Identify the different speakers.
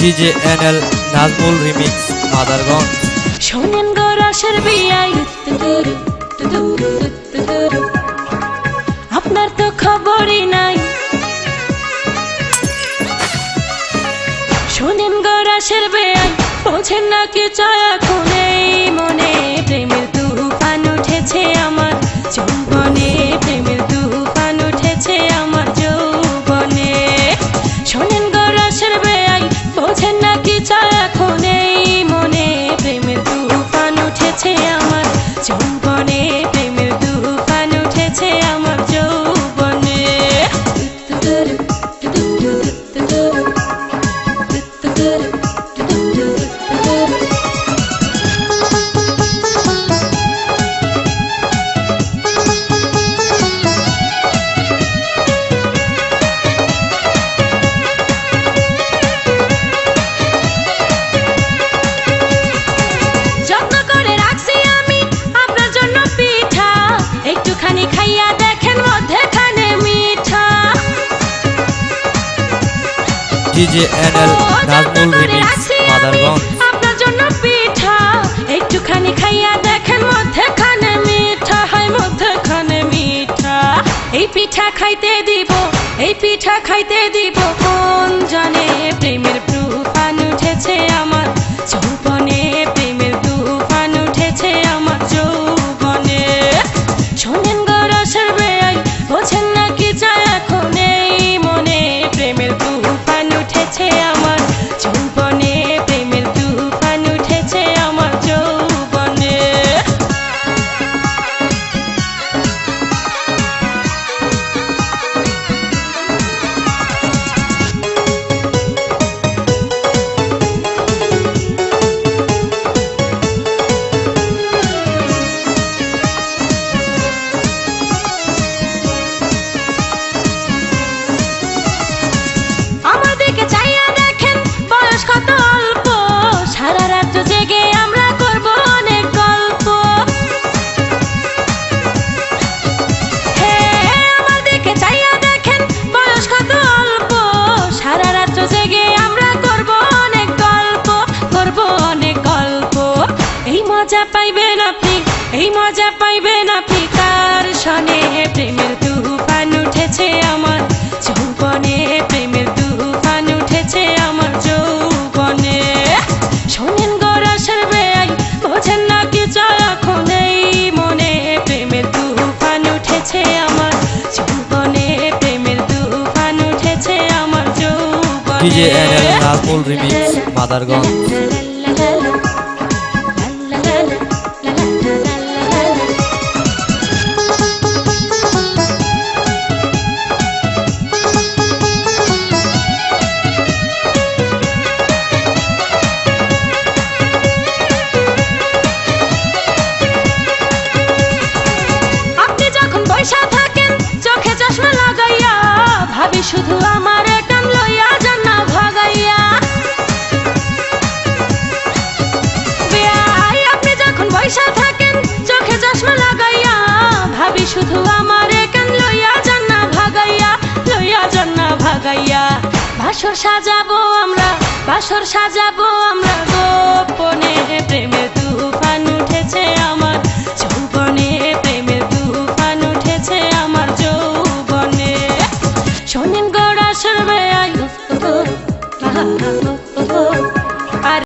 Speaker 1: DJ NL Nazmul remix Madarganj.
Speaker 2: শোনেন গো রসের বিয়াই আপনার তো খবরই নাই। শোনেন গো রসের বিয়াই বোঝেন না কি চায় এখন এই মনে। প্রেমের তুফান উঠেছে আমার যৌবনে, প্রেমের তুফান উঠেছে আমার যৌবনে। শোনেন গো রসের বিয়াই বোঝেন না কি চায় এখন এই মনে। প্রেমের তুফান উঠেছে আমার যৌবনে, প্রেমের তুফান উঠেছে আমার যৌবনে।
Speaker 1: DJ NL Nazmul remix Madarganj.
Speaker 2: আপনার জন্য পিঠা একটুখানি খাইয়া দেখেন, মধ্যেখানে মিঠা হয়, মধ্যেখানে মিঠা। এই পিঠা খাইতে দিব, এই পিঠা খাইতে দিব কোন জানে। প্রেমের তুফান উঠেছে আমার যৌবনে, প্রেমের তুফান উঠেছে আমার যৌবনে। শোনেন গো রসের বেয়াই বোঝেন না কি চায় এখন এই মনে। প্রেমের তুফান উঠেছে আমার যৌবনে, প্রেমের তুফান উঠেছে আমার যৌবনে। আমাদেরকে চাইয়া দেখেন বয়স কত অল্প, সারা রাত জেগে আমরা করব অনেক গল্প। আমাদেরকে চাইয়া দেখেন বয়স কত অল্প, সারা রাত জেগে আমরা করব অনেক গল্প, করব অনেক গল্প। এই মজা পাইবেন আপনি, এই মজা পাইবেন আপনি কার সনে। প্রেমের তুফান উঠেছে আমার যৌবনে, প্রেমের তুফান উঠেছে আমার যৌবনে। শোনেন গো রসের বেয়াই বোঝেন না কি চায় এখন এই মনে। প্রেমের তুফান উঠেছে আমার যৌবনে, প্রেমের তুফান উঠেছে আমার যৌবনে।
Speaker 1: DJ NL Nazmul remix Madarganj.
Speaker 2: চোখে চশমা লাগাইয়া ভাবি শুধু আমার কান লইয়া যান না ভাগাইয়া। আপনি যখন বৈশা থাকেন চোখে চশমা লাগাইয়া ভাবি শুধু আমার কান লইয়া যান না ভাগাইয়া, লইয়া যান না ভাগাইয়া। বাসর সাজাবো আমরা, বাসর সাজাবো আমরা গোপনে। প্রেমের তুফান উঠেছে আমার যৌবনে, প্রেমের তুফান উঠেছে আমার যৌবনে। শোনেন গো রসের বেয়াই